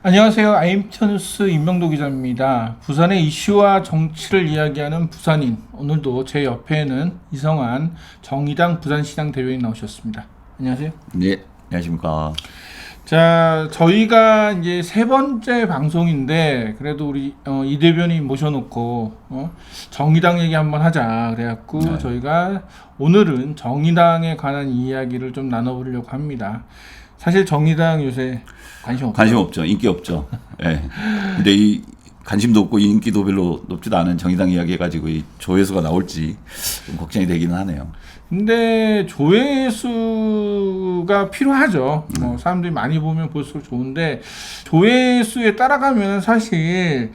안녕하세요. 아임천뉴스 임명도 기자입니다. 부산의 이슈와 정치를 이야기하는 부산인. 오늘도 제 옆에는 이성한 정의당 부산시장 대변인 나오셨습니다. 안녕하세요. 네, 안녕하십니까. 자, 저희가 이제 세 번째 방송인데 그래도 우리 이 대변인 모셔놓고 정의당 얘기 한번 하자 그래갖고 네. 저희가 오늘은 정의당에 관한 이야기를 좀 나눠보려고 합니다. 사실 정의당 요새 관심 없죠. 인기 없죠. 예. 근데 이 관심도 없고 인기도 별로 높지도 않은 정의당 이야기 해가지고 이 조회수가 나올지 좀 걱정이 되기는 하네요. 근데 조회수가 필요하죠. 사람들이 많이 보면 볼수록 좋은데 조회수에 따라가면 사실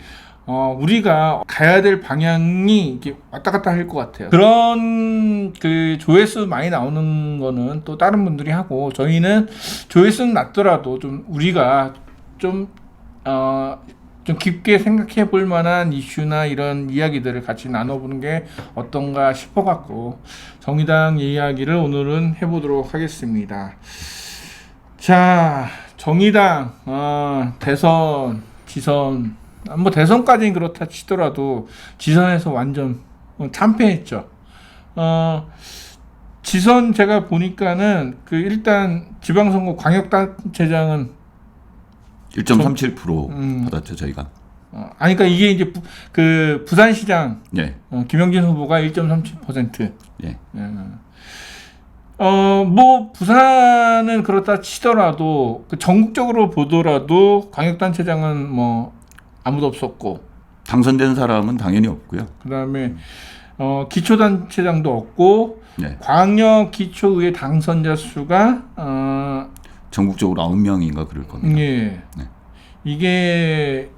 우리가 가야 될 방향이 이렇게 왔다 갔다 할 것 같아요. 그런 그 조회수 많이 나오는 거는 또 다른 분들이 하고 저희는 조회수는 낮더라도 좀 우리가 좀 깊게 생각해 볼 만한 이슈나 이런 이야기들을 같이 나눠보는 게 어떤가 싶어갖고 정의당 이야기를 오늘은 해보도록 하겠습니다. 자, 정의당 대선, 지선, 뭐 대선까지는 그렇다 치더라도 지선에서 완전 참패했죠. 지선 제가 보니까는 그 일단 지방선거 광역단체장은 1.37% 받았죠, 저희가. 아니, 그러니까 이게 이제 그 부산시장 예. 김영진 후보가 1.37%. 예. 뭐 부산은 그렇다 치더라도 그 전국적으로 보더라도 광역단체장은 뭐 아무도 없었고 당선된 사람은 당연히 없고요. 그다음에 기초단체장도 없고 네. 광역 기초의회 당선자 수가 전국적으로 9명인가 그럴 겁니다. 예. 네. 이게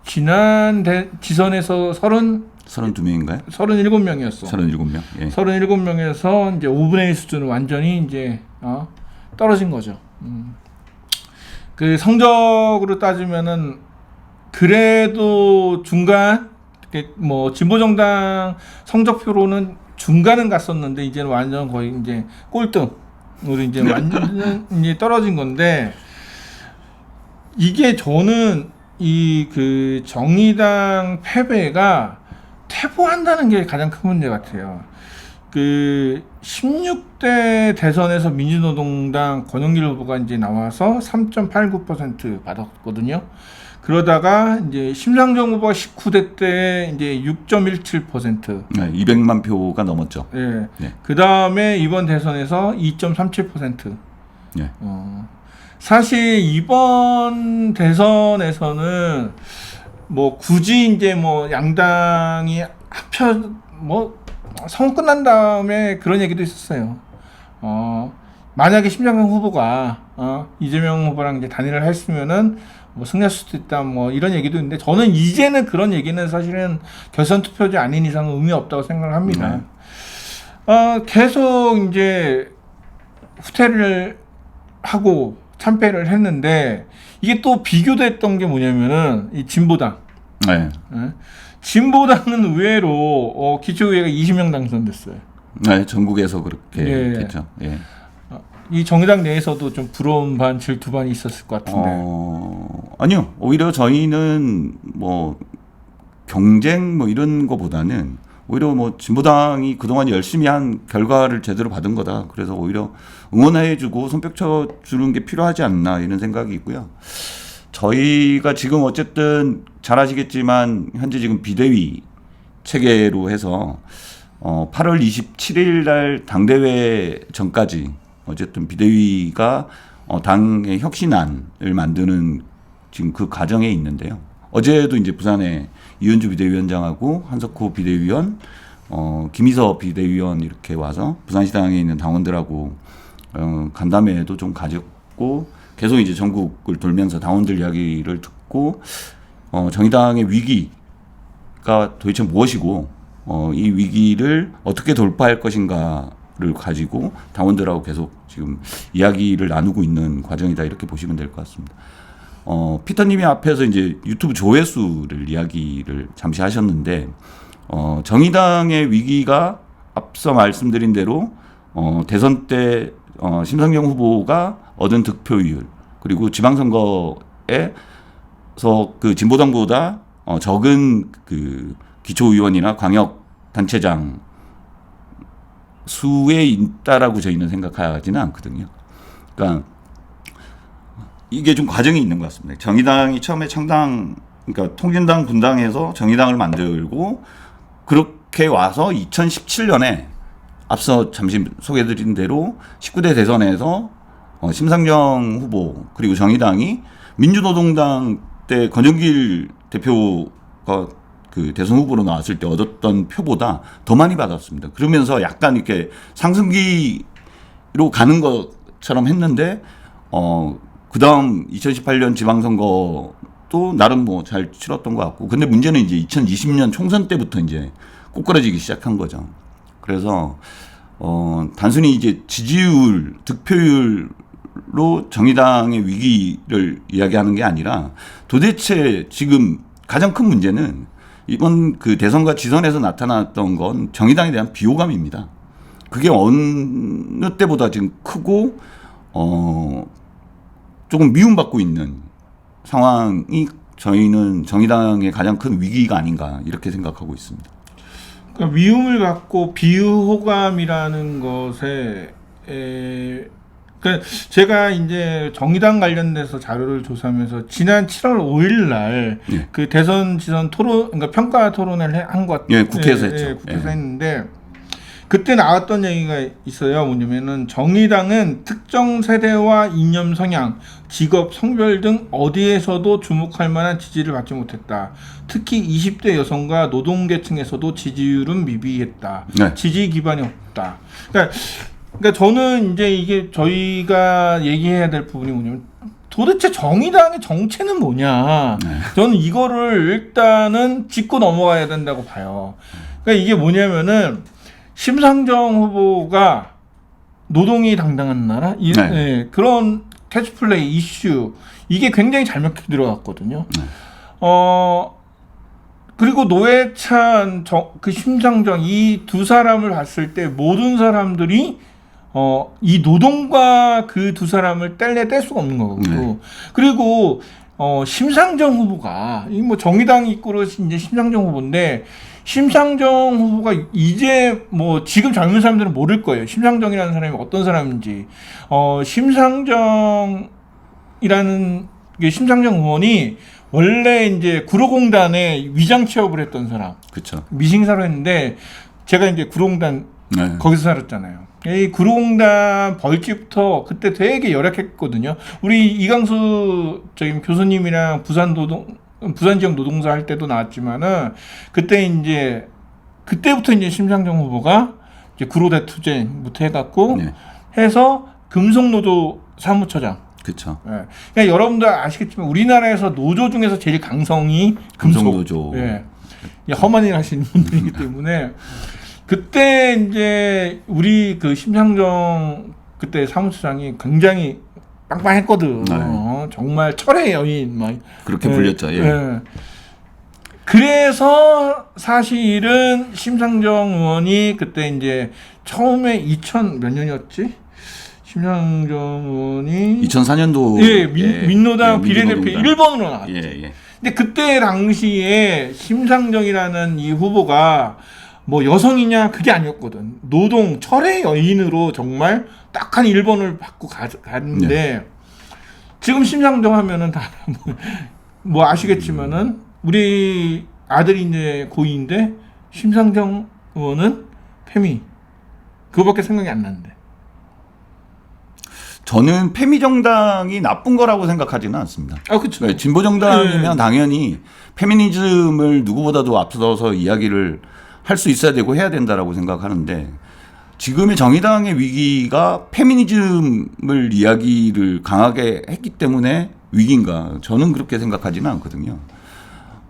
지난 지선에서 32명인가요? 37명이었어. 37명. 예. 37명에서 이제 5분의 1 수준은 완전히 이제 떨어진 거죠. 그 성적으로 따지면은 그래도 중간 뭐 진보정당 성적표로는 중간은 갔었는데 이제는 완전 거의 이제 꼴등으로 이제 완전 이제 떨어진 건데 이게 저는 이 그 정의당 패배가 퇴보한다는 게 가장 큰 문제 같아요. 그 16대 대선에서 민주노동당 권영길 후보가 이제 나와서 3.89% 받았거든요. 그러다가 이제 심상정 후보가 19대 때 이제 6.17%. 네, 200만 표가 넘었죠. 예. 네. 그 다음에 이번 대선에서 2.37%. 네. 사실 이번 대선에서는 뭐 굳이 이제 뭐 양당이 선거 끝난 다음에 그런 얘기도 있었어요. 만약에 심상정 후보가 이재명 후보랑 이제 단일을 했으면은 뭐 승리할 수도 있다 뭐 이런 얘기도 있는데 저는 이제는 그런 얘기는 사실은 결선 투표제 아닌 이상은 의미 없다고 생각을 합니다. 계속 이제 후퇴를 하고 참패를 했는데 이게 또 비교됐던 게 뭐냐면은 이 진보당. 네. 진보당은 의외로 기초의회가 20명 당선됐어요. 네, 전국에서 그렇게 예. 됐죠. 예. 이 정의당 내에서도 좀 부러운 반, 질투 반이 있었을 것 같은데. 아니요. 오히려 저희는 뭐 경쟁 뭐 이런 거보다는 오히려 뭐 진보당이 그동안 열심히 한 결과를 제대로 받은 거다. 그래서 오히려 응원해주고 손뼉 쳐주는 게 필요하지 않나 이런 생각이 있고요. 저희가 지금 어쨌든 잘 아시겠지만 현재 지금 비대위 체계로 해서 8월 27일 날 당대회 전까지 어쨌든 비대위가 당의 혁신안을 만드는 지금 그 과정에 있는데요. 어제도 이제 부산에 이현주 비대위원장하고 한석호 비대위원, 김희서 비대위원 이렇게 와서 부산시당에 있는 당원들하고 간담회도 좀 가졌고 계속 이제 전국을 돌면서 당원들 이야기를 듣고 정의당의 위기가 도대체 무엇이고 이 위기를 어떻게 돌파할 것인가를 가지고 당원들하고 계속 지금 이야기를 나누고 있는 과정이다 이렇게 보시면 될 것 같습니다. 피터님이 앞에서 이제 유튜브 조회수를 이야기를 잠시 하셨는데 정의당의 위기가 앞서 말씀드린 대로 대선 때 심상정 후보가 얻은 득표율 그리고 지방선거에 그 진보당보다 적은 그 기초의원이나 광역 단체장 수에 있다라고 저희는 생각하지는 않거든요. 그러니까 이게 좀 과정이 있는 것 같습니다. 정의당이 처음에 그러니까 통진당 분당해서 정의당을 만들고 그렇게 와서 2017년에 앞서 잠시 소개해드린 대로 19대 대선에서 심상정 후보 그리고 정의당이 민주노동당 때 권영길 대표가 그 대선 후보로 나왔을 때 얻었던 표보다 더 많이 받았습니다. 그러면서 약간 이렇게 상승기로 가는 것처럼 했는데 그 다음 2018년 지방선거도 나름 뭐 잘 치렀던 것 같고, 근데 문제는 이제 2020년 총선 때부터 이제 꼬꾸라지기 시작한 거죠. 그래서 단순히 이제 지지율, 득표율로 정의당의 위기를 이야기하는 게 아니라 도대체 지금 가장 큰 문제는 이번 그 대선과 지선에서 나타났던 건 정의당에 대한 비호감입니다. 그게 어느 때보다 지금 크고 조금 미움받고 있는 상황이 저희는 정의당의 가장 큰 위기가 아닌가 이렇게 생각하고 있습니다. 그러니까 미움을 갖고 비호감이라는 것에 그러니까 제가 이제 정의당 관련돼서 자료를 조사하면서 지난 7월 5일 날 그 대선 지선 토론, 그러니까 평가 토론을 한 것, 국회에서 했죠. 국회에서 했는데 그때 나왔던 얘기가 있어요. 뭐냐면은 정의당은 특정 세대와 이념 성향, 직업, 성별 등 어디에서도 주목할 만한 지지를 받지 못했다. 특히 20대 여성과 노동계층에서도 지지율은 미비했다. 네. 지지 기반이 없다. 그러니까 저는 이제 이게 저희가 얘기해야 될 부분이 뭐냐면 도대체 정의당의 정체는 뭐냐. 저는 이거를 일단은 짚고 넘어가야 된다고 봐요. 그러니까 이게 뭐냐면은 심상정 후보가 노동이 당당한 나라 그런 캐치플레이 이슈 이게 굉장히 잘 먹혀 들어갔거든요. 그리고 노회찬, 그 심상정 이 두 사람을 봤을 때 모든 사람들이 이 노동과 그 두 사람을 뗄 수가 없는 거고 그리고 심상정 후보가 이 뭐 정의당 이끌어서 이제 심상정 후보인데 심상정 후보가 이제 뭐 지금 젊은 사람들은 모를 거예요. 심상정이라는 사람이 어떤 사람인지. 심상정이라는 게 심상정 의원이 원래 이제 구로공단에 위장 취업을 했던 사람. 그렇죠. 미싱사로 했는데 제가 이제 구로공단 거기서 살았잖아요. 이 구로공단 벌집부터 그때 되게 열악했거든요. 우리 이강수 교수님이랑 부산 지역 노동사 할 때도 나왔지만은 그때부터 이제 심상정 후보가 이제 구로대 투쟁부터 해갖고 해서 금속노조 사무처장. 그렇죠. 그러니까 여러분들 아시겠지만 우리나라에서 노조 중에서 제일 강성이 금속노조. 험한 일 하시는 분들이기 때문에 그때 이제 우리 그 심상정 그때 사무처장이 굉장히 빵빵했거든. 정말 철의 여인 막 그렇게 불렸죠. 그래서 사실은 심상정 의원이 그때 이제 처음에 2000 몇 년이었지? 심상정 의원이 2004년도 민노당 비례대표 1번으로 나왔죠. 근데 그때 당시에 심상정이라는 이 후보가 뭐 여성이냐 그게 아니었거든. 노동 철의 여인으로 정말 딱 한 1번을 받고 갔는데 지금 심상정 하면은 다 뭐 아시겠지만은 우리 아들이 이제 고2인데 심상정 의원은 페미 그거밖에 생각이 안 나는데. 저는 페미 정당이 나쁜 거라고 생각하지는 않습니다. 그렇죠. 진보 정당이면 당연히 페미니즘을 누구보다도 앞서서 이야기를 할 수 있어야 되고 해야 된다라고 생각하는데 지금의 정의당의 위기가 페미니즘을 이야기를 강하게 했기 때문에 위기인가? 저는 그렇게 생각하지는 않거든요.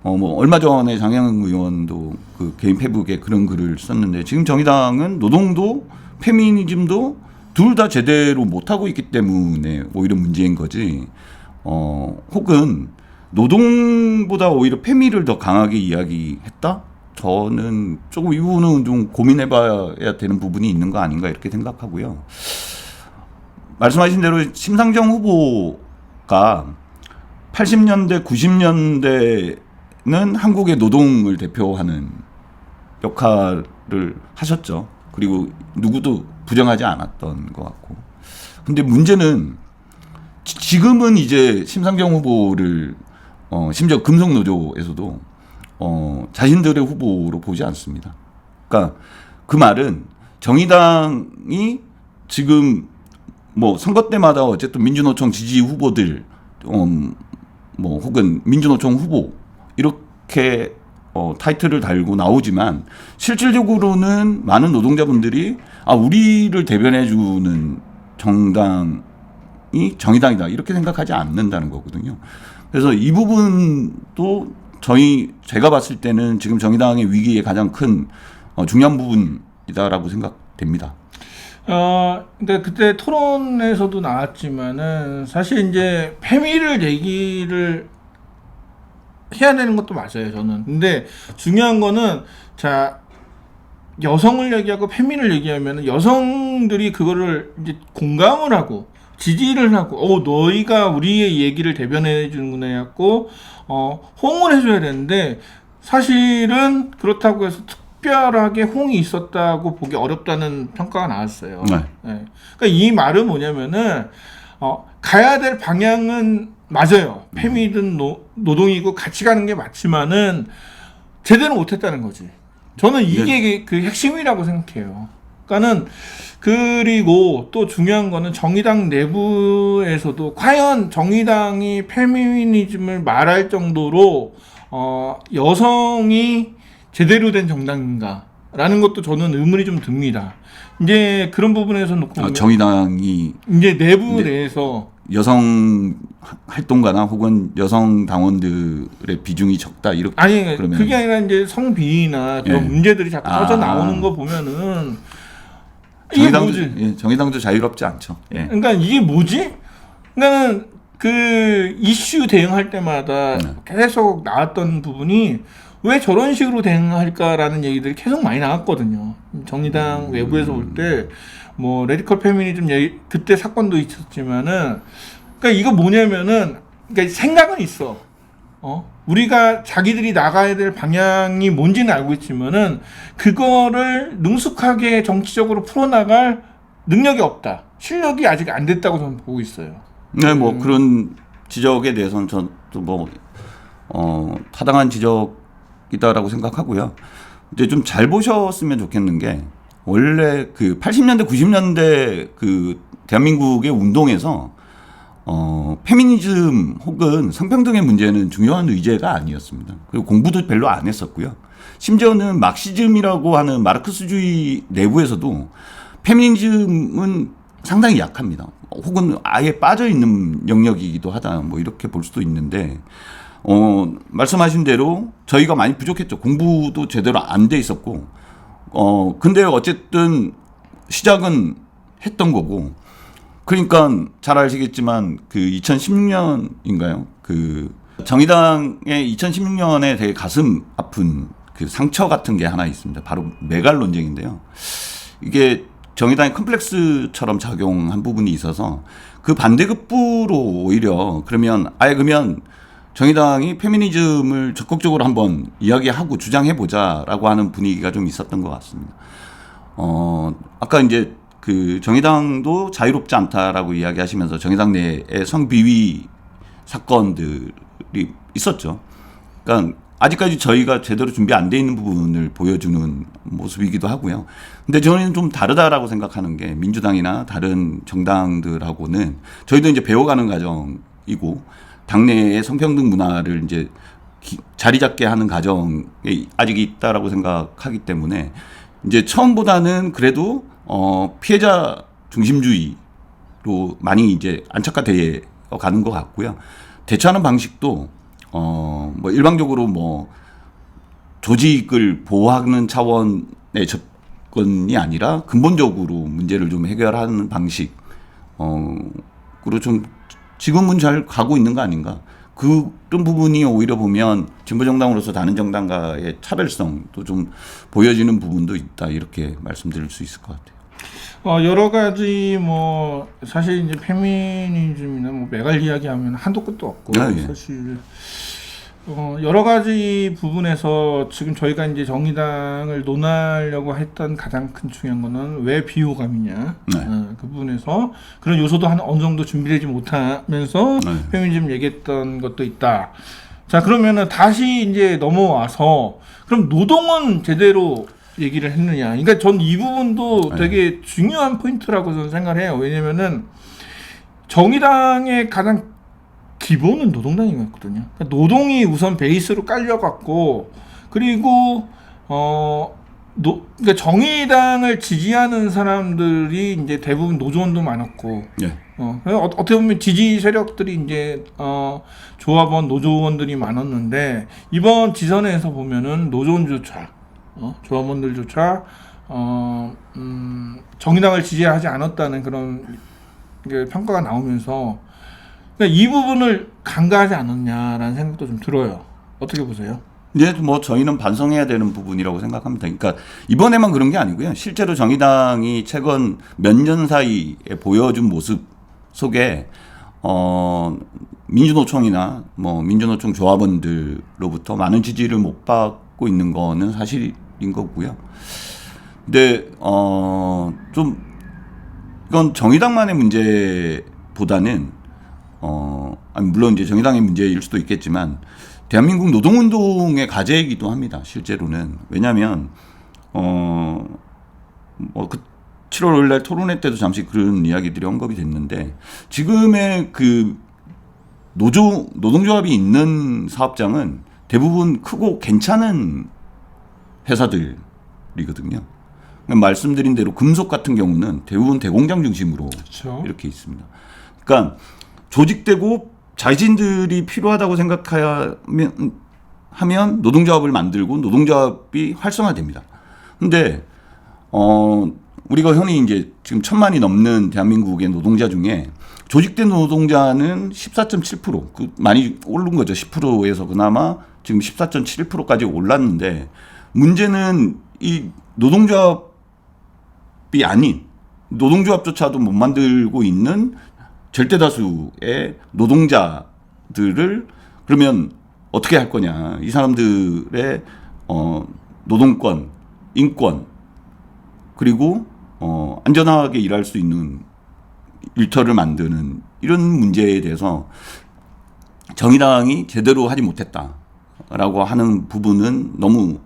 뭐 얼마 전에 장영은 의원도 그 개인 페북에 그런 글을 썼는데 지금 정의당은 노동도 페미니즘도 둘 다 제대로 못하고 있기 때문에 오히려 문제인 거지. 혹은 노동보다 오히려 페미를 더 강하게 이야기했다? 저는 조금 이 부분은 좀 고민해봐야 되는 부분이 있는 거 아닌가 이렇게 생각하고요. 말씀하신 대로 심상정 후보가 80년대, 90년대는 한국의 노동을 대표하는 역할을 하셨죠. 그리고 누구도 부정하지 않았던 것 같고. 근데 문제는 지금은 이제 심상정 후보를 심지어 금속노조에서도 자신들의 후보로 보지 않습니다. 그러니까 그 말은 정의당이 지금 뭐 선거 때마다 어쨌든 민주노총 지지 후보들 뭐 혹은 민주노총 후보 이렇게 타이틀을 달고 나오지만 실질적으로는 많은 노동자분들이 우리를 대변해주는 정당이 정의당이다 이렇게 생각하지 않는다는 거거든요. 그래서 이 부분도 제가 봤을 때는 지금 정의당의 위기의 가장 큰 중요한 부분이다라고 생각됩니다. 근데 그때 토론에서도 나왔지만은 사실 이제 페미를 얘기를 해야 되는 것도 맞아요, 저는. 근데 중요한 거는 여성을 얘기하고 페미를 얘기하면은 여성들이 그거를 이제 공감을 하고 지지를 하고 너희가 우리의 얘기를 대변해 주는구나 해갖고 호응을 해줘야 되는데 사실은 그렇다고 해서 특별하게 호응이 있었다고 보기 어렵다는 평가가 나왔어요. 네. 네. 그러니까 이 말은 뭐냐면은 가야 될 방향은 맞아요. 페미든 노동이고 같이 가는 게 맞지만은 제대로 못했다는 거지. 저는 이게 그 핵심이라고 생각해요. 그러니까는 그리고 또 중요한 거는 정의당 내부에서도 과연 정의당이 페미니즘을 말할 정도로 여성이 제대로 된 정당인가라는 것도 저는 의문이 좀 듭니다. 이제 그런 부분에서 놓고 보면 정의당이 이제 내부 내에서 여성 활동가나 혹은 여성 당원들의 비중이 적다 이렇게 그러면 그게 아니라 이제 성비위나 그런 문제들이 자꾸 터져 나오는 거 보면은 이게 뭐지? 정의당도 자유롭지 않죠. 그러니까 이게 뭐지? 그러니까는 그 이슈 대응할 때마다 계속 나왔던 부분이 왜 저런 식으로 대응할까라는 얘기들이 계속 많이 나왔거든요. 정의당 외부에서 볼 때 뭐 레디컬 페미니즘 그때 사건도 있었지만은 그러니까 이거 뭐냐면은 그러니까 생각은 있어. 우리가 자기들이 나가야 될 방향이 뭔지는 알고 있지만은 그거를 능숙하게 정치적으로 풀어나갈 능력이 없다. 실력이 아직 안 됐다고 저는 보고 있어요. 네, 뭐 그런 지적에 대해서는 저도 타당한 지적이다라고 생각하고요. 이제 좀 잘 보셨으면 좋겠는 게 원래 그 80년대, 90년대 그 대한민국의 운동에서 페미니즘 혹은 성평등의 문제는 중요한 의제가 아니었습니다. 그리고 공부도 별로 안 했었고요. 심지어는 막시즘이라고 하는 마르크스주의 내부에서도 페미니즘은 상당히 약합니다. 혹은 아예 빠져 있는 영역이기도 하다. 뭐 이렇게 볼 수도 있는데 말씀하신 대로 저희가 많이 부족했죠. 공부도 제대로 안 돼 있었고 근데 어쨌든 시작은 했던 거고 그러니까 잘 아시겠지만 그 2016년인가요? 그 정의당의 2016년에 되게 가슴 아픈 그 상처 같은 게 하나 있습니다. 바로 메갈 논쟁인데요. 이게 정의당의 컴플렉스처럼 작용한 부분이 있어서 그 반대급부로 오히려 그러면 정의당이 페미니즘을 적극적으로 한번 이야기하고 주장해보자라고 하는 분위기가 좀 있었던 것 같습니다. 아까 이제 그 정의당도 자유롭지 않다라고 이야기하시면서 정의당 내에 성비위 사건들이 있었죠. 그러니까 아직까지 저희가 제대로 준비 안 돼 있는 부분을 보여주는 모습이기도 하고요. 근데 저는 좀 다르다라고 생각하는 게 민주당이나 다른 정당들하고는 저희도 이제 배워가는 과정이고 당내의 성평등 문화를 이제 자리 잡게 하는 과정에 아직 있다라고 생각하기 때문에 이제 처음보다는 그래도 피해자 중심주의로 많이 이제 안착화되어 가는 것 같고요. 대처하는 방식도 뭐 일방적으로 뭐 조직을 보호하는 차원의 접근이 아니라 근본적으로 문제를 좀 해결하는 방식으로 좀 지금은 잘 가고 있는 거 아닌가. 그런 부분이 오히려 보면 진보정당으로서 다른 정당과의 차별성도 좀 보여지는 부분도 있다. 이렇게 말씀드릴 수 있을 것 같아요. 여러 가지 뭐 사실 이제 페미니즘이나 뭐 메갈 이야기하면 한도 끝도 없고 예. 사실 여러 가지 부분에서 지금 저희가 이제 정의당을 논하려고 했던 가장 큰 중요한 거는 왜 비호감이냐 그 부분에서 그런 요소도 어느 정도 준비되지 못하면서 페미니즘 얘기했던 것도 있다. 자 그러면은 다시 이제 넘어와서 그럼 노동은 제대로 얘기를 했느냐. 그러니까 전 이 부분도 되게 중요한 포인트라고 저는 생각을 해요. 왜냐면은 정의당의 가장 기본은 노동당인 것 같거든요. 그러니까 노동이 우선 베이스로 깔려갖고 그리고 그러니까 정의당을 지지하는 사람들이 이제 대부분 노조원도 많았고, 어떻게 보면 지지 세력들이 이제 조합원 노조원들이 많았는데 이번 지선에서 보면은 노조원조차 조합원들조차 정의당을 지지하지 않았다는 그런 평가가 나오면서 그러니까 이 부분을 간과하지 않았냐라는 생각도 좀 들어요. 어떻게 보세요? 네, 뭐 저희는 반성해야 되는 부분이라고 생각합니다. 그러니까 이번에만 그런 게 아니고요. 실제로 정의당이 최근 몇 년 사이에 보여준 모습 속에 민주노총이나 뭐 민주노총 조합원들로부터 많은 지지를 못 받고 있는 거는 사실인 거고요. 근데 좀 이건 정의당만의 문제보다는 물론 이제 정의당의 문제일 수도 있겠지만 대한민국 노동운동의 과제이기도 합니다. 실제로는 왜냐하면 그 7월 5일날 토론회 때도 잠시 그런 이야기들이 언급이 됐는데 지금의 그 노동조합이 있는 사업장은 대부분 크고 괜찮은 회사들이거든요. 말씀드린 대로 금속 같은 경우는 대부분 대공장 중심으로 그렇죠. 이렇게 있습니다. 그러니까 조직되고 자신들이 필요하다고 생각하면 노동조합을 만들고 노동조합이 활성화됩니다. 근데 우리가 흔히 이제 지금 1,000만이 넘는 대한민국의 노동자 중에 조직된 노동자는 14.7%, 그 많이 오른 거죠. 10%에서 그나마 지금 14.7%까지 올랐는데 문제는 이 노동조합이 아닌 노동조합조차도 못 만들고 있는 절대 다수의 노동자들을 그러면 어떻게 할 거냐. 이 사람들의 노동권, 인권, 그리고 안전하게 일할 수 있는 일터를 만드는 이런 문제에 대해서 정의당이 제대로 하지 못했다라고 하는 부분은 너무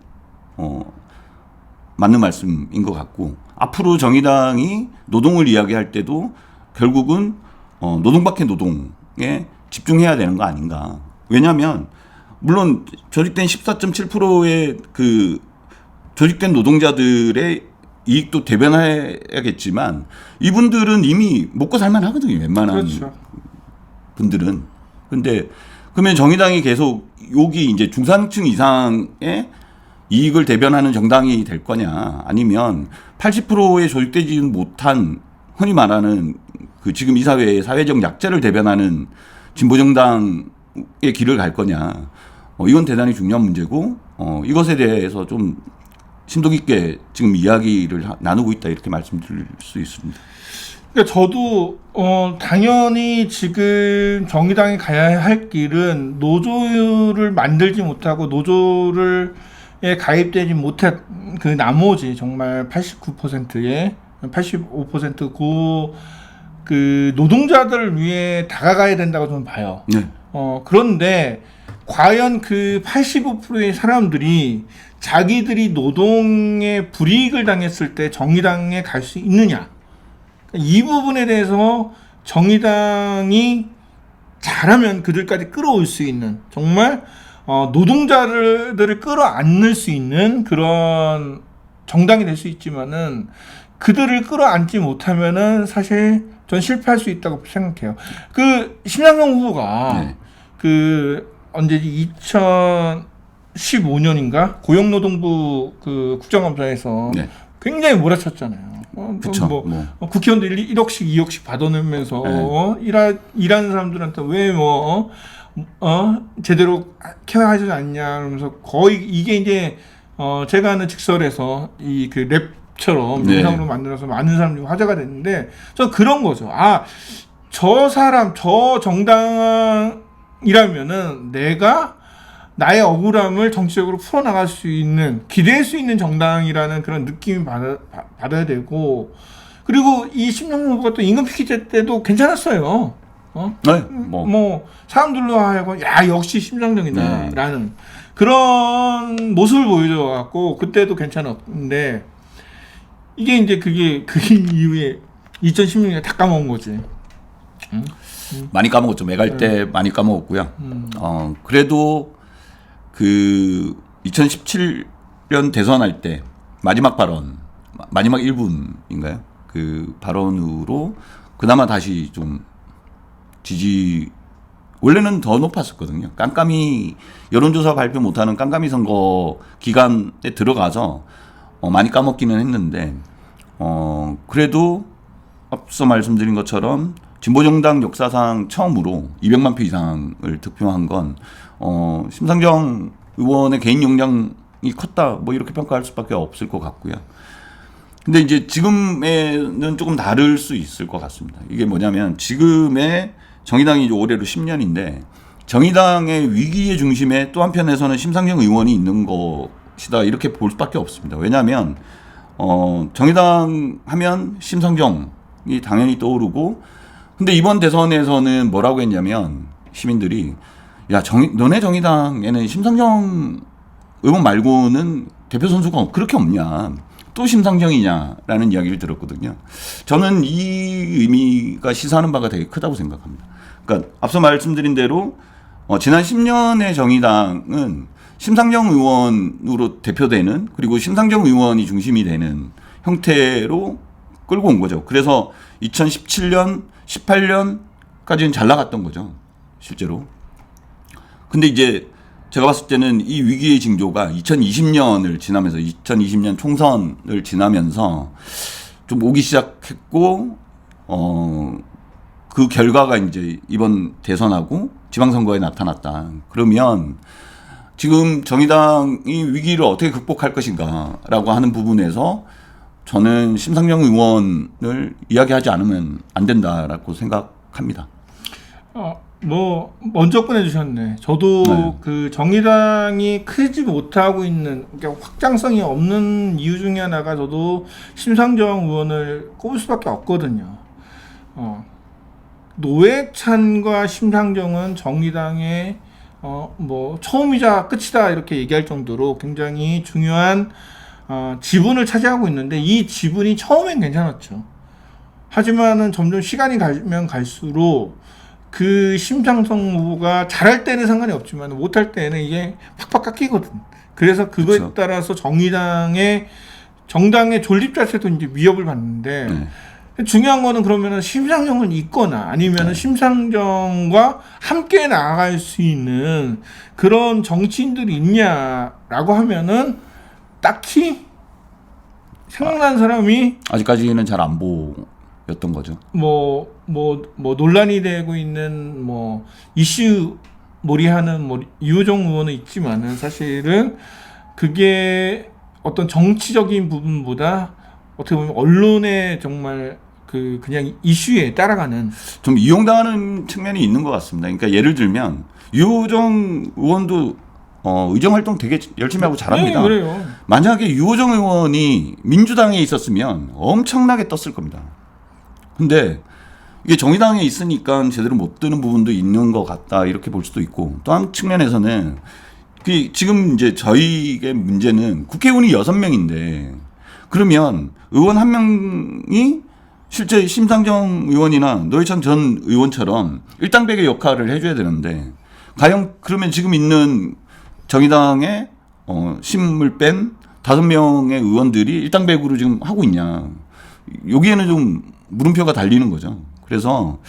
맞는 말씀인 것 같고 앞으로 정의당이 노동을 이야기할 때도 결국은 노동 밖의 노동에 집중해야 되는 거 아닌가. 왜냐하면 물론 조직된 14.7%의 그 조직된 노동자들의 이익도 대변해야겠지만 이분들은 이미 먹고 살만 하거든요. 웬만한 그렇죠. 분들은. 근데 그러면 정의당이 계속 여기 이제 중산층 이상의 이익을 대변하는 정당이 될 거냐 아니면 80%의 조직되지 못한 흔히 말하는 그 지금 이 사회의 사회적 약자를 대변하는 진보정당의 길을 갈 거냐. 이건 대단히 중요한 문제고 이것에 대해서 좀 심도 깊게 지금 이야기를 나누고 있다 이렇게 말씀드릴 수 있습니다. 그러니까 저도 당연히 지금 정의당이 가야 할 길은 노조를 만들지 못하고 노조에 가입되지 못한 그 나머지 정말 89%의 85% 그 노동자들을 위해 다가가야 된다고 저는 봐요. 네. 그런데 과연 그 85%의 사람들이 자기들이 노동에 불이익을 당했을 때 정의당에 갈 수 있느냐. 이 부분에 대해서 정의당이 잘하면 그들까지 끌어올 수 있는 정말 노동자들을 끌어안을 수 있는 그런 정당이 될 수 있지만은 그들을 끌어안지 못하면은 사실 전 실패할 수 있다고 생각해요. 그 심상정 후보가 그 언제지 2015년인가 고용노동부 그 국정감사에서 굉장히 몰아쳤잖아요. 국회의원들 1억씩 2억씩 받아내면서 일하는 사람들한테 왜 제대로 케어하지 않냐 그러면서 거의 이게 이제 제가 아는 직설에서 이 그 랩 처럼 네. 영상으로 만들어서 많은 사람들이 화제가 됐는데 저 그런 거죠. 저 사람 저 정당이라면은 내가 나의 억울함을 정치적으로 풀어나갈 수 있는 기대할 수 있는 정당이라는 그런 느낌이 받아야 되고 그리고 이 심상정 후보가 또 임금 피켓 때도 괜찮았어요. 네, 뭐 사람들로 하여금 야 역시 심상정이다라는 그런 모습을 보여줘갖고 그때도 괜찮았는데 이게 이제 그게 그 이후에 2016년에 다 까먹은 거지. 많이 까먹었죠. 매갈 때 많이 까먹었고요. 그래도 그 2017년 대선할 때 마지막 발언, 마지막 1분인가요? 그 발언으로 그나마 다시 좀 원래는 더 높았었거든요. 깜깜이 여론조사 발표 못하는 깜깜이 선거 기간에 들어가서 많이 까먹기는 했는데 그래도 앞서 말씀드린 것처럼 진보정당 역사상 처음으로 200만 표 이상을 득표한 건 심상정 의원의 개인 역량이 컸다 뭐 이렇게 평가할 수밖에 없을 것 같고요. 근데 이제 지금에는 조금 다를 수 있을 것 같습니다. 이게 뭐냐면 지금의 정의당이 이제 올해로 10년인데 정의당의 위기의 중심에 또 한편에서는 심상정 의원이 있는 것이다 이렇게 볼 수밖에 없습니다. 왜냐하면 정의당 하면 심상정이 당연히 떠오르고 근데 이번 대선에서는 뭐라고 했냐면 시민들이 야 너네 정의당에는 심상정 의원 말고는 대표 선수가 그렇게 없냐 또 심상정이냐라는 이야기를 들었거든요. 저는 이 의미가 시사하는 바가 되게 크다고 생각합니다. 그러니까 앞서 말씀드린 대로 지난 10년의 정의당은 심상정 의원으로 대표되는 그리고 심상정 의원이 중심이 되는 형태로 끌고 온 거죠. 그래서 2017년, 18년까지는 잘 나갔던 거죠. 실제로. 근데 이제 제가 봤을 때는 이 위기의 징조가 2020년을 지나면서 2020년 총선을 지나면서 좀 오기 시작했고 그 결과가 이제 이번 대선하고 지방선거에 나타났다. 그러면 지금 정의당이 위기를 어떻게 극복할 것인가라고 하는 부분에서 저는 심상정 의원을 이야기하지 않으면 안 된다라고 생각합니다. 뭐 먼저 꺼내주셨네. 저도 그 정의당이 크지 못하고 있는 그러니까 확장성이 없는 이유 중에 하나가 저도 심상정 의원을 꼽을 수밖에 없거든요. 노회찬과 심상정은 정의당의 뭐 처음이자 끝이다 이렇게 얘기할 정도로 굉장히 중요한 지분을 차지하고 있는데 이 지분이 처음엔 괜찮았죠. 하지만은 점점 시간이 가면 갈수록 그 심상정 후보가 잘할 때는 상관이 없지만 못할 때는 이게 팍팍 깎이거든. 그래서 그거에 그쵸. 따라서 정당의 존립 자체도 이제 위협을 받는데 중요한 거는 그러면은 심상정을 있거나 아니면은 심상정과 함께 나아갈 수 있는 그런 정치인들이 있냐라고 하면은 딱히 생각나는 사람이 아직까지는 잘 안 보였던 거죠. 뭐 논란이 되고 있는 뭐 이슈 몰이하는 뭐 유호정 의원은 있지만은 사실은 그게 어떤 정치적인 부분보다 어떻게 보면 언론의 정말 그냥 이슈에 따라가는 좀 이용당하는 측면이 있는 것 같습니다. 그러니까 예를 들면 유호정 의원도 의정 활동 되게 열심히 하고 잘합니다. 네, 그래요. 만약에 유호정 의원이 민주당에 있었으면 엄청나게 떴을 겁니다. 근데 이게 정의당에 있으니까 제대로 못 뜨는 부분도 있는 것 같다 이렇게 볼 수도 있고 또 한 측면에서는 지금 이제 저희의 문제는 국회의원이 6명인데 그러면 의원 1명이 실제 심상정 의원이나 노회찬 전 의원처럼 일당백의 역할을 해줘야 되는데 과연 그러면 지금 있는 정의당의 심을 뺀 5명의 의원들이 일당백으로 지금 하고 있냐 여기에는 좀 물음표가 달리는 거죠. 그래서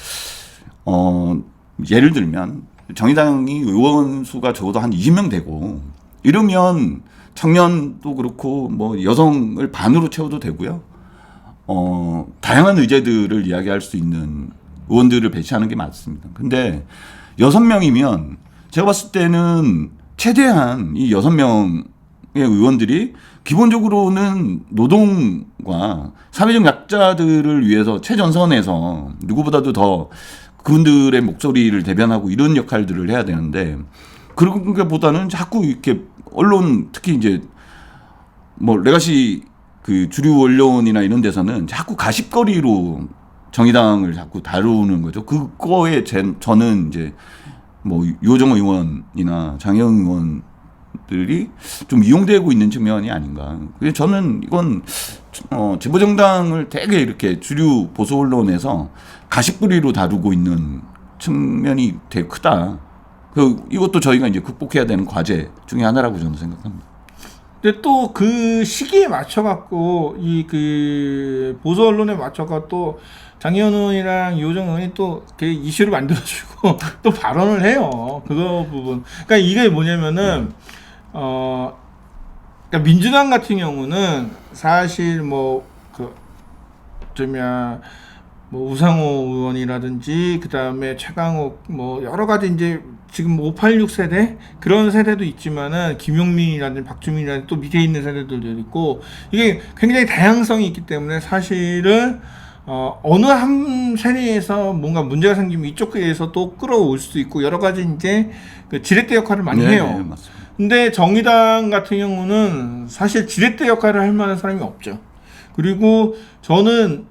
예를 들면 정의당이 의원 수가 적어도 한 20명 되고 이러면 청년도 그렇고 뭐 여성을 반으로 채워도 되고요. 다양한 의제들을 이야기할 수 있는 의원들을 배치하는 게 맞습니다. 근데 6명이면 제가 봤을 때는 최대한 이 6명의 의원들이 기본적으로는 노동과 사회적 약자들을 위해서 최전선에서 누구보다도 더 그분들의 목소리를 대변하고 이런 역할들을 해야 되는데 그런 것보다는 자꾸 이렇게 언론 특히 이제 뭐 레가시 그 주류 언론이나 이런 데서는 자꾸 가십거리로 정의당을 자꾸 다루는 거죠. 그거에 저는 이제 뭐 유호정 의원이나 장혜영 의원들이 좀 이용되고 있는 측면이 아닌가. 그래서 저는 이건 진보정당을 되게 이렇게 주류 보수 언론에서 가십거리로 다루고 있는 측면이 되게 크다. 이것도 저희가 이제 극복해야 되는 과제 중에 하나라고 저는 생각합니다. 근데 또 그 시기에 맞춰갖고 이 그 보수 언론에 맞춰가 또 장혜원 의원이랑 유호정 의원이 또 그 이슈를 만들어주고 또 발언을 해요. 그거 부분. 그러니까 이게 뭐냐면은 그러니까 민주당 같은 경우는 사실 뭐 뭐 우상호 의원이라든지 그 다음에 최강욱 뭐 여러 가지 이제 지금 586 세대 그런 세대도 있지만은 김용민이라든지 박주민이라든지 또 밑에 있는 세대들도 있고 이게 굉장히 다양성이 있기 때문에 사실은 어느 한 세대에서 뭔가 문제가 생기면 이쪽에서 또 끌어올 수도 있고 여러 가지 이제 그 지렛대 역할을 많이 해요. 네, 맞습니다. 근데 정의당 같은 경우는 사실 지렛대 역할을 할 만한 사람이 없죠. 그리고 저는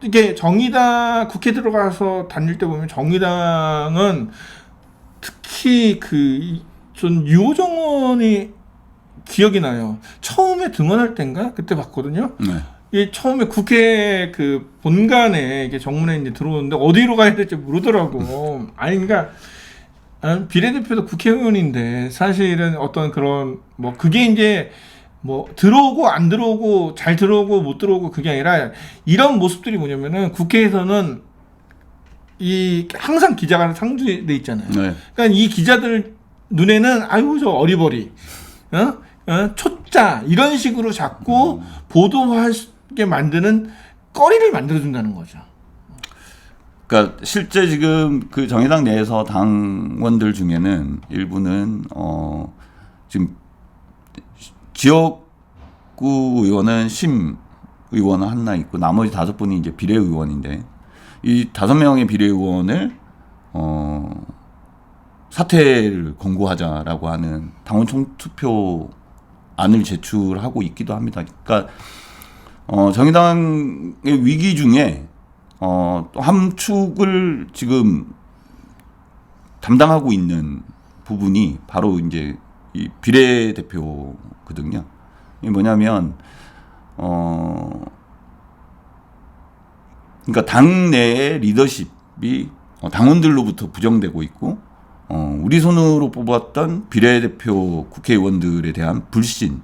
이게 정의당 국회 들어가서 다닐 때 보면 정의당은 특히 전 유호정 의원이 기억이 나요. 처음에 등원할 때인가 그때 봤거든요. 네. 이 처음에 국회 그 본관에 이게 정문에 이제 들어오는데 어디로 가야 될지 모르더라고. 아니 그러니까 비례대표도 국회의원인데 사실은 어떤 그런 뭐 그게 이제 뭐 들어오고 안 들어오고 잘 들어오고 못 들어오고 그게 아니라 이런 모습들이 뭐냐면은 국회에서는 이 항상 기자가 상주돼 있잖아요. 네. 그러니까 이 기자들 눈에는 아유 저 어리버리, 초짜 이런 식으로 자꾸 보도하게 만드는 거리를 만들어준다는 거죠. 그러니까 실제 지금 그 정의당 내에서 당원들 중에는 일부는 지금 지역구 의원은 심 의원은 하나 있고 나머지 5분이 이제 비례의원인데 이 5명의 비례의원을 사퇴를 권고하자라고 하는 당원 총투표 안을 제출하고 있기도 합니다. 그러니까 정의당의 위기 중에 또 한 축을 지금 담당하고 있는 부분이 바로 이제 이 비례대표거든요. 이게 뭐냐면 그러니까 당내의 리더십이 당원들로부터 부정되고 있고 우리 손으로 뽑았던 비례대표 국회의원들에 대한 불신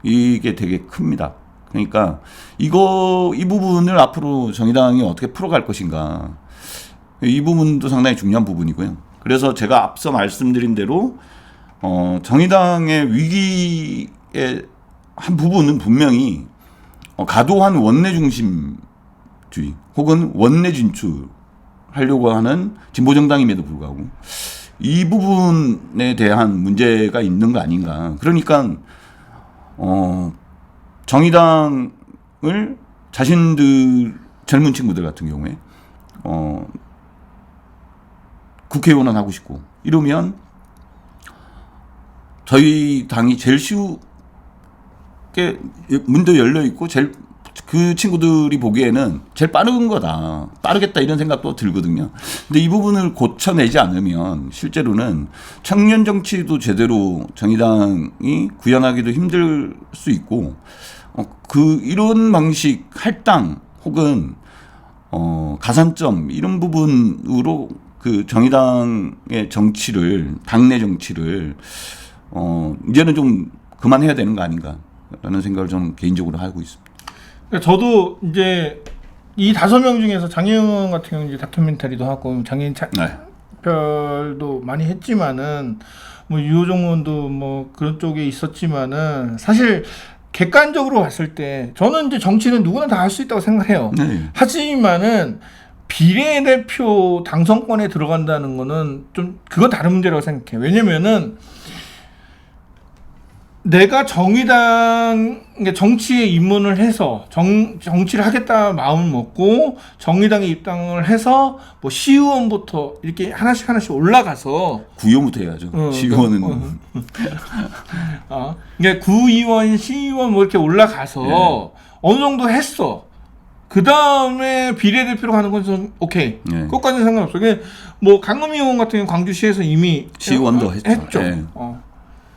이게 되게 큽니다. 그러니까 이 부분을 앞으로 정의당이 어떻게 풀어갈 것인가 이 부분도 상당히 중요한 부분이고요. 그래서 제가 앞서 말씀드린 대로 정의당의 위기의 한 부분은 분명히 과도한 원내 중심주의 혹은 원내 진출하려고 하는 진보정당임에도 불구하고 이 부분에 대한 문제가 있는 거 아닌가. 그러니까 정의당을 자신들 젊은 친구들 같은 경우에 국회의원은 하고 싶고 이러면 저희 당이 제일 쉽게 문도 열려 있고 그 친구들이 보기에는 제일 빠른 거다. 빠르겠다 이런 생각도 들거든요. 근데 이 부분을 고쳐내지 않으면 실제로는 청년 정치도 제대로 정의당이 구현하기도 힘들 수 있고 이런 방식 할당 혹은 가산점 이런 부분으로 그 정의당의 정치를 당내 정치를 이제는 좀 그만해야 되는 거 아닌가라는 생각을 저는 개인적으로 하고 있습니다. 저도 이제 이 5명 중에서 장혜영 같은 경우는 이제 다큐멘터리도 하고 장애인 별도 많이 했지만은 뭐 유호정 의원도 뭐 그런 쪽에 있었지만은 사실 객관적으로 봤을 때 저는 이제 정치는 누구나 다 할 수 있다고 생각해요. 네. 하지만은 비례대표 당선권에 들어간다는 거는 좀 그건 다른 문제라고 생각해요. 왜냐면은 내가 정의당 정치에 입문을 해서 정치를 하겠다 마음을 먹고 정의당에 입당을 해서 뭐 시의원부터 이렇게 하나씩 올라가서 구의원부터 해야죠. 시의원은 그러니까 구의원, 시의원 뭐 이렇게 올라가서 어느 정도 했어. 그 다음에 비례대표로 가는 건 좀 오케이. 그것까지는 상관없어. 뭐 강금희 의원 같은 경우 광주시에서 이미 시의원도 했죠.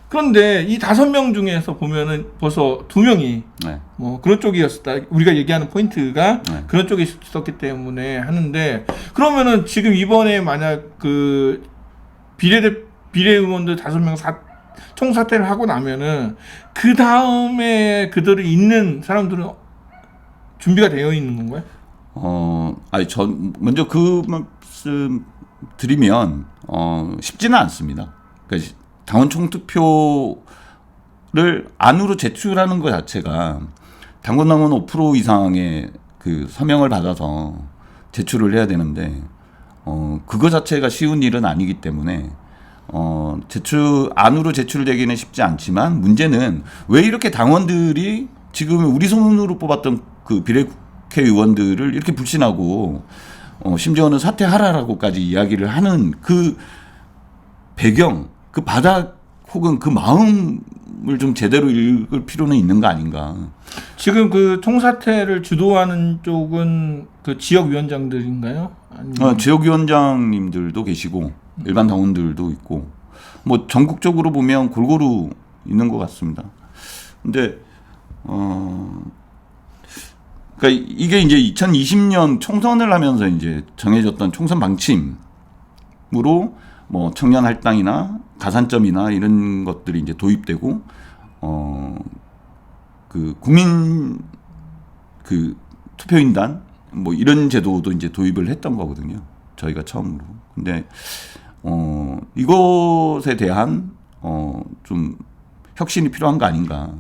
그런데 이 5명 중에서 보면은 벌써 2명이 뭐 그런 쪽이었다. 우리가 얘기하는 포인트가 그런 쪽에 있었기 때문에 하는데, 그러면은 지금 이번에 만약 그 비례의원들 5명 총사퇴를 하고 나면은 그 다음에 그들이 있는 사람들은 준비가 되어 있는 건가요? 아니 전 먼저 그 말씀 드리면 쉽지는 않습니다. 그러니까 당원 총투표를 안으로 제출하는 것 자체가 당원당원 5% 이상의 그 서명을 받아서 제출을 해야 되는데 그거 자체가 쉬운 일은 아니기 때문에 안으로 제출되기는 쉽지 않지만, 문제는 왜 이렇게 당원들이 지금 우리 손으로 뽑았던 그 비례국회의원들을 이렇게 불신하고 심지어는 사퇴하라라고까지 이야기를 하는 그 배경, 그 바닥 혹은 그 마음을 좀 제대로 읽을 필요는 있는 거 아닌가. 지금 그 총사퇴를 주도하는 쪽은 그 지역위원장들인가요? 아니면... 지역위원장님들도 계시고 일반 당원들도 있고 뭐 전국적으로 보면 골고루 있는 것 같습니다. 근데 그러니까 이게 이제 2020년 총선을 하면서 이제 정해졌던 총선 방침으로 뭐 청년 할당이나 가산점이나 이런 것들이 이제 도입되고 그 국민 그 투표인단 뭐 이런 제도도 이제 도입을 했던 거거든요. 저희가 처음으로. 근데 이것에 대한 좀 혁신이 필요한 거 아닌가.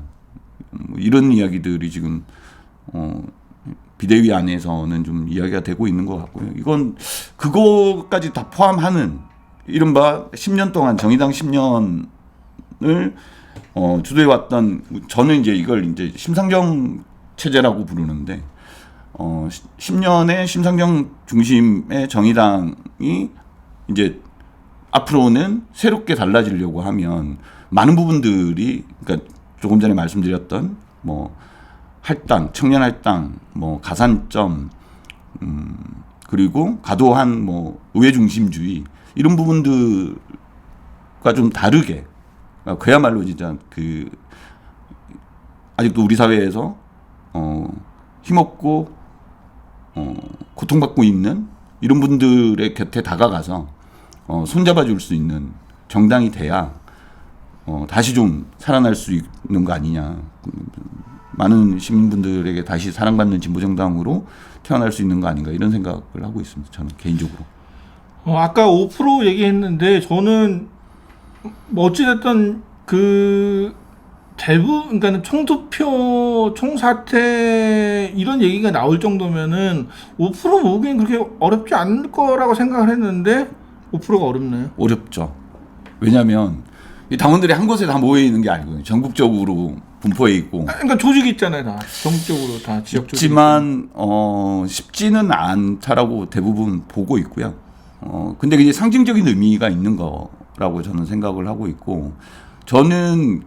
뭐 이런 이야기들이 지금 비대위 안에서는 좀 이야기가 되고 있는 것 같고요. 이건 그거까지 다 포함하는 이른바 10년 동안 정의당 10년을 주도해왔던, 저는 이제 이걸 이제 심상정 체제라고 부르는데 10년의 심상정 중심의 정의당이 이제 앞으로는 새롭게 달라지려고 하면 많은 부분들이, 그러니까 조금 전에 말씀드렸던 뭐 할당, 청년 할당, 뭐 가산점, 그리고 과도한 뭐 의회 중심주의, 이런 부분들과 좀 다르게, 그야말로 진짜 그 아직도 우리 사회에서 힘없고 고통받고 있는 이런 분들의 곁에 다가가서 손잡아 줄 수 있는 정당이 돼야 다시 좀 살아날 수 있는 거 아니냐. 많은 시민분들에게 다시 사랑받는 진보정당으로 태어날 수 있는 거 아닌가, 이런 생각을 하고 있습니다. 저는 개인적으로. 아까 5% 얘기했는데 저는 뭐 어찌됐든 그 대부분, 그러니까 총투표, 총사퇴 이런 얘기가 나올 정도면은 5% 모으기는 그렇게 어렵지 않을 거라고 생각을 했는데 5%가 어렵나요? 어렵죠. 왜냐하면 이 당원들이 한 곳에 다 모여 있는 게 아니거든요. 전국적으로 분포해 있고. 그러니까 조직이 있잖아요, 다 전국적으로 다 지역 조직. 있지만 쉽지는 않다라고 대부분 보고 있고요. 근데 이제 상징적인 의미가 있는 거라고 저는 생각을 하고 있고,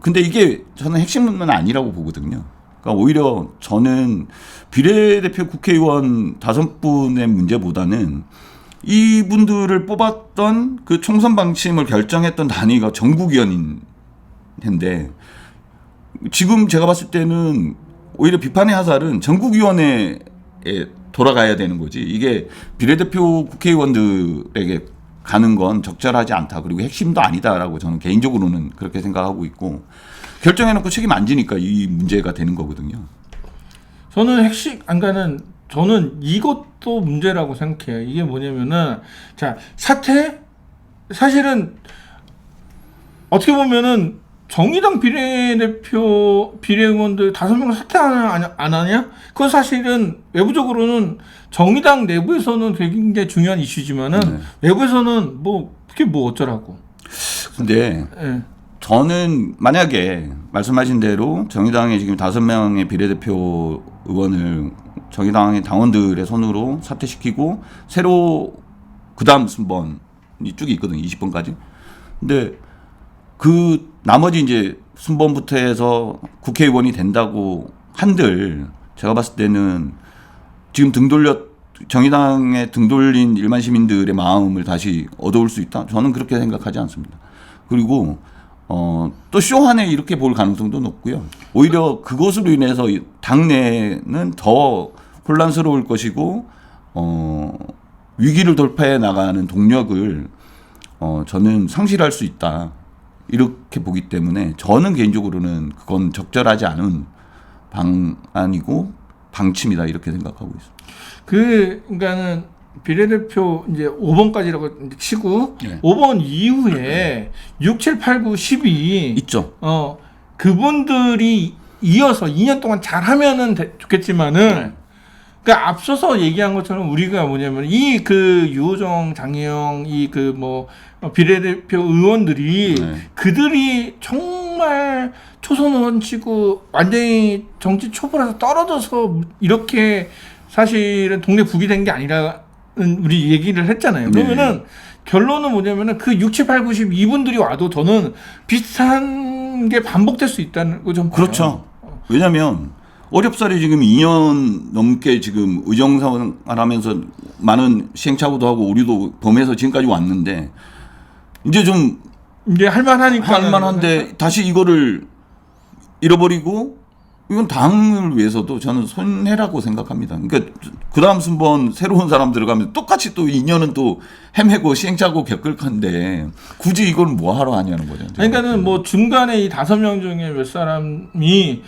근데 이게 저는 핵심은 아니라고 보거든요. 그러니까 오히려 저는 비례대표 국회의원 5분의 문제보다는 이분들을 뽑았던 그 총선 방침을 결정했던 단위가 전국위원회인데, 지금 제가 봤을 때는 오히려 비판의 화살은 전국위원회에 돌아가야 되는 거지. 이게 비례대표 국회의원들에게 가는 건 적절하지 않다. 그리고 핵심도 아니다라고 저는 개인적으로는 그렇게 생각하고 있고, 결정해놓고 책임 안 지니까 이 문제가 되는 거거든요. 저는 저는 이것도 문제라고 생각해요. 이게 뭐냐면은, 자, 사실은 어떻게 보면은 정의당 비례의원들 5명 사퇴 안 하냐? 그건 사실은 외부적으로는 정의당 내부에서는 굉장히 중요한 이슈지만은 외부에서는 그게 뭐 어쩌라고. 근데 저는 만약에 말씀하신 대로 정의당의 지금 5명의 비례대표 의원을 정의당의 당원들의 손으로 사퇴시키고 새로 그다음 순번이 쭉 있거든요. 20번까지. 근데 그 나머지 이제 순번부터 해서 국회의원이 된다고 한들 제가 봤을 때는 지금 정의당에 등 돌린 일반 시민들의 마음을 다시 얻어올 수 있다? 저는 그렇게 생각하지 않습니다. 그리고 또 쇼 안에 이렇게 볼 가능성도 높고요. 오히려 그것으로 인해서 당내는 더 혼란스러울 것이고 위기를 돌파해 나가는 동력을 저는 상실할 수 있다. 이렇게 보기 때문에 저는 개인적으로는 그건 적절하지 않은 방안이고 방침이다 이렇게 생각하고 있습니다. 그러니까는 비례대표 이제 5번까지라고 이제 치고 네. 5번 이후에 6, 7, 8, 9, 10이 있죠. 그분들이 이어서 2년 동안 잘하면은 좋겠지만은 그러니까 앞서서 얘기한 것처럼 우리가 뭐냐면 이 그 유호정, 장혜영 이 그 뭐 비례대표 의원들이 그들이 정말 초선 의원 치고 완전히 정치 초보라서 떨어져서 이렇게 사실은 동네 북이 된 게 아니라 우리 얘기를 했잖아요. 그러면은 결론은 뭐냐면은 그 6, 7, 8, 9, 10 이분들이 와도 저는 비슷한 게 반복될 수 있다는 거 좀 봐요. 그렇죠. 왜냐하면 어렵사리 지금 2년 넘게 지금 의정생활을 하면서 많은 시행착오도 하고 우리도 범해서 지금까지 왔는데 이제 좀 이제 할만한데 다시 이거를 잃어버리고 이건 당을 위해서도 저는 손해라고 생각합니다. 그러니까 그 다음 순번 새로운 사람 들어가면 똑같이 또 2년은 또 헤매고 시행착오 겪을 건데 굳이 이걸 뭐 하러 하냐는 거죠. 그러니까는 뭐 중간에 이 5명 중에 몇 사람이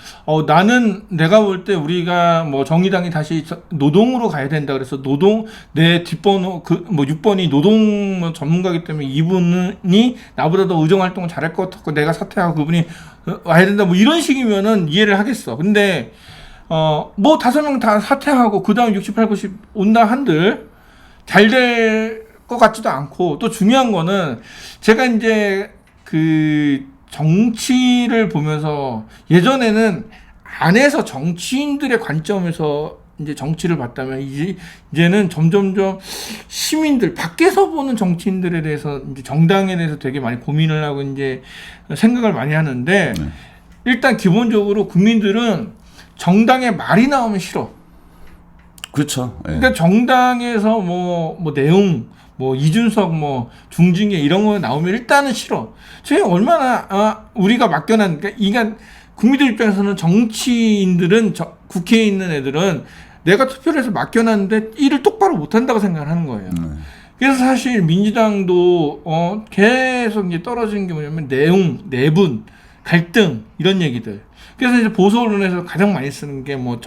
나는 내가 볼 때 우리가 뭐 정의당이 다시 노동으로 가야 된다 그래서 노동 내 뒷번호 그 뭐 6번이 노동 전문가이기 때문에 이분이 나보다 더 의정 활동을 잘할 것 같고 내가 사퇴하고 그분이 와야 된다 뭐 이런 식이면은 이해를 하겠어. 근데 뭐 5명 다 사퇴하고 그다음 60, 8, 90 온다 한들 잘 될 것 같지도 않고 또 중요한 거는 제가 이제 그 정치를 보면서 예전에는 안에서 정치인들의 관점에서 이제 정치를 봤다면 이제는 점점점 시민들 밖에서 보는 정치인들에 대해서 이제 정당에 대해서 되게 많이 고민을 하고 이제 생각을 많이 하는데 일단 기본적으로 국민들은 정당에 말이 나오면 싫어. 그렇죠. 그러니까 정당에서 뭐 내용 뭐 이준석 뭐 중징계 이런 거 나오면 일단은 싫어. 제가 얼마나 우리가 맡겨난 그러니까 국민들 입장에서는 정치인들은 국회에 있는 애들은 내가 투표를 해서 맡겨놨는데 일을 똑바로 못한다고 생각을 하는 거예요. 그래서 사실 민주당도 계속 이제 떨어지는 게 뭐냐면 내용, 내분, 갈등 이런 얘기들. 그래서 이제 보수 언론에서 가장 많이 쓰는 게 뭐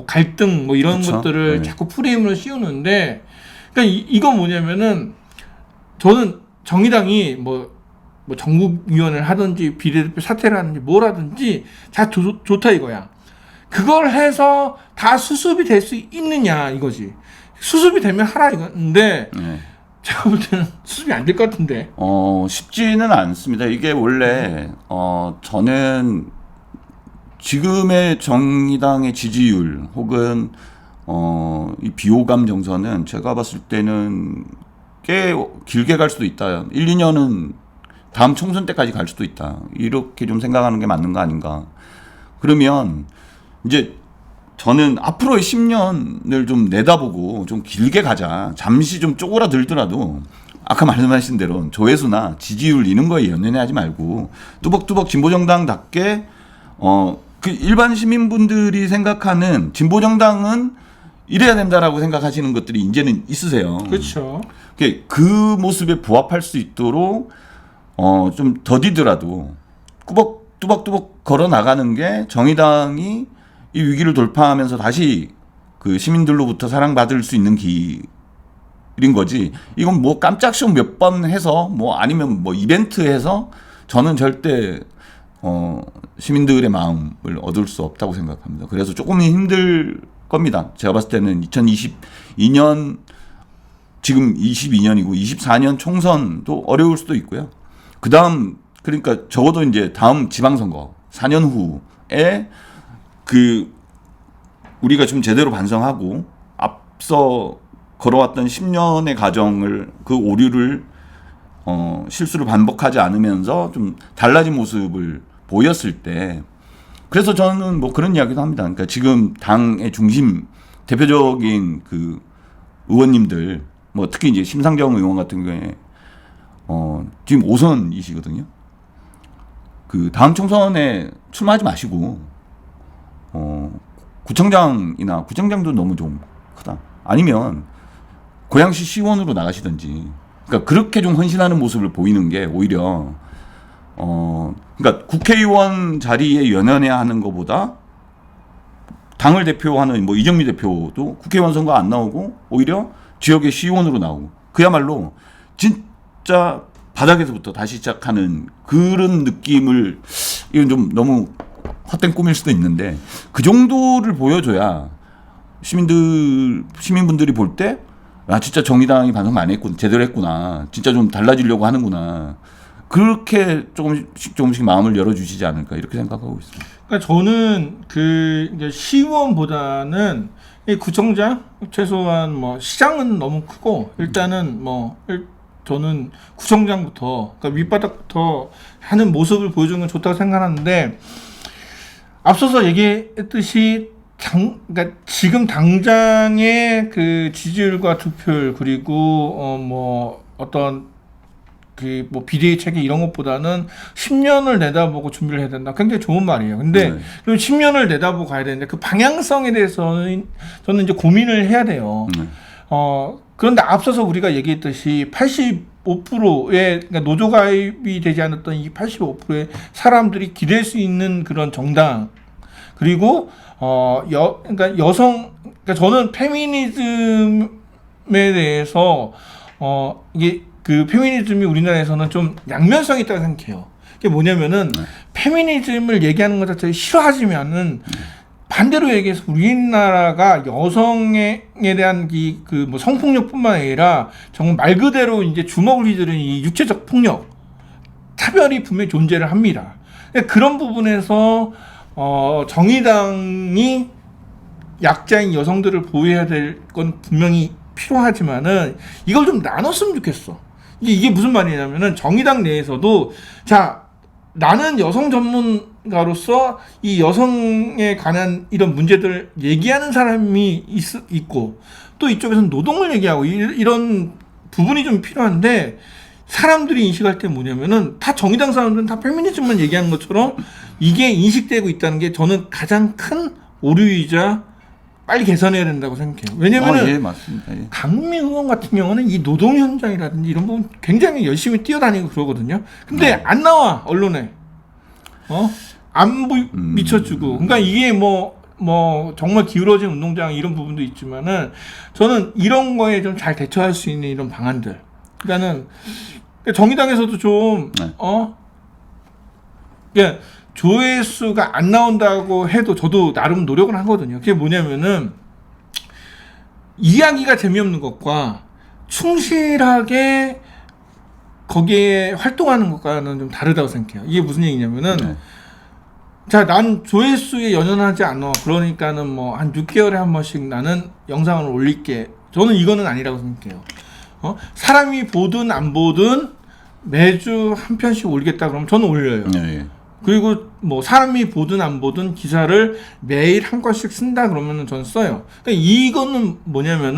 갈등 뭐 이런 그쵸? 것들을 자꾸 프레임으로 씌우는데, 그러니까 이건 뭐냐면은 저는 정의당이 뭐 전국위원회를 하든지 비례대표 사퇴를 하든지 뭘 하든지 다 좋다 이거야. 그걸 해서 다 수습이 될 수 있느냐 이거지. 수습이 되면 하라 이건데 제가 볼 때는 수습이 안 될 것 같은데. 쉽지는 않습니다. 이게 원래 저는 지금의 정의당의 지지율 혹은 이 비호감 정서는 제가 봤을 때는 꽤 길게 갈 수도 있다. 1, 2년은 다음 총선 때까지 갈 수도 있다. 이렇게 좀 생각하는 게 맞는 거 아닌가. 그러면 이제 저는 앞으로의 10년을 좀 내다보고 좀 길게 가자. 잠시 좀 쪼그라들더라도 아까 말씀하신 대로 조회수나 지지율 이런 거에 연연하지 말고 뚜벅뚜벅 진보정당답게 그 일반 시민분들이 생각하는 진보정당은 이래야 된다라고 생각하시는 것들이 이제는 있으세요. 그렇죠. 그 모습에 부합할 수 있도록 좀 더디더라도 뚜벅뚜벅 걸어 나가는 게 정의당이 이 위기를 돌파하면서 다시 그 시민들로부터 사랑받을 수 있는 길인 거지. 이건 뭐 깜짝 쇼 몇 번 해서 뭐 아니면 뭐 이벤트 해서 저는 절대 시민들의 마음을 얻을 수 없다고 생각합니다. 그래서 조금 힘들 겁니다. 제가 봤을 때는 2022년 지금 22년이고 24년 총선도 어려울 수도 있고요. 그 다음 그러니까 적어도 이제 다음 지방선거 4년 후에 그 우리가 좀 제대로 반성하고 앞서 걸어왔던 10년의 과정을 그 오류를 실수를 반복하지 않으면서 좀 달라진 모습을 보였을 때 그래서 저는 뭐 그런 이야기도 합니다. 그러니까 지금 당의 중심 대표적인 그 의원님들 뭐 특히 이제 심상정 의원 같은 경우에 지금 5선이시거든요. 그 다음 총선에 출마하지 마시고 구청장이나 구청장도 너무 좀 크다. 아니면 고양시 시의원으로 나가시든지. 그러니까 그렇게 좀 헌신하는 모습을 보이는 게 오히려 그러니까 국회의원 자리에 연연해야 하는 것보다 당을 대표하는 뭐 이정미 대표도 국회의원 선거 안 나오고 오히려 지역의 시의원으로 나오고 그야말로 진짜 바닥에서부터 다시 시작하는 그런 느낌을 이건 좀 너무 헛된 꿈일 수도 있는데 그 정도를 보여줘야 시민분들이 볼 때 아 진짜 정의당이 반성 많이 했구나 제대로 했구나 진짜 좀 달라지려고 하는구나 그렇게 조금씩 마음을 열어주시지 않을까 이렇게 생각하고 있습니다. 그러니까 저는 그 이제 시의원보다는 이 구청장 최소한 뭐 시장은 너무 크고 일단은 뭐 저는 구청장부터 그러니까 밑바닥부터 하는 모습을 보여주는 건 좋다고 생각하는데 앞서서 얘기했듯이 그러니까 지금 당장의 그 지지율과 득표율 그리고 뭐 어떤 그 뭐 비대위 체계 이런 것보다는 10년을 내다보고 준비를 해야 된다. 굉장히 좋은 말이에요. 근데 그럼 10년을 내다보고 가야 되는데 그 방향성에 대해서는 저는 이제 고민을 해야 돼요. 그런데 앞서서 우리가 얘기했듯이 85%의 그러니까 노조 가입이 되지 않았던 이 85%의 사람들이 기댈 수 있는 그런 정당 그리고 그러니까 그러니까 저는 페미니즘에 대해서 이게 그 페미니즘이 우리나라에서는 좀 양면성이 있다고 생각해요. 그게 뭐냐면은 페미니즘을 얘기하는 것 자체를 싫어하지만은 반대로 얘기해서 우리나라가 여성에 대한 그 뭐 성폭력뿐만 아니라 정말 말 그대로 이제 주먹을 휘두르는 이 육체적 폭력, 차별이 분명히 존재를 합니다. 그런 부분에서 정의당이 약자인 여성들을 보호해야 될 건 분명히 필요하지만은 이걸 좀 나눴으면 좋겠어. 이게 무슨 말이냐면은 정의당 내에서도 자 나는 여성 전문가로서 이 여성에 관한 이런 문제들을 얘기하는 사람이 있고 또 이쪽에서는 노동을 얘기하고 이런 부분이 좀 필요한데 사람들이 인식할 때 뭐냐면은 다 정의당 사람들은 다 페미니즘만 얘기하는 것처럼 이게 인식되고 있다는 게 저는 가장 큰 오류이자 빨리 개선해야 된다고 생각해요. 왜냐면은 예, 맞습니다. 예. 강민 의원 같은 경우는 이 노동 현장이라든지 이런 부분 굉장히 열심히 뛰어다니고 그러거든요. 근데 안 나와 언론에 안 비춰주고. 그러니까 이게 뭐 정말 기울어진 운동장 이런 부분도 있지만은 저는 이런 거에 좀 잘 대처할 수 있는 이런 방안들. 그러니까는 정의당에서도 좀 그러니까 조회수가 안 나온다고 해도 저도 나름 노력을 하거든요. 그게 뭐냐면은 이야기가 재미없는 것과 충실하게 거기에 활동하는 것과는 좀 다르다고 생각해요. 이게 무슨 얘기냐면은 자, 난 조회수에 연연하지 않아. 그러니까는 뭐 한 6개월에 한 번씩 나는 영상을 올릴게. 저는 이거는 아니라고 생각해요. 사람이 보든 안 보든 매주 한 편씩 올리겠다 그러면 저는 올려요. 그리고 뭐 사람이 보든 안 보든 기사를 매일 한 건씩 쓴다 그러면은 전 써요. 그러니까 이거는 뭐냐면은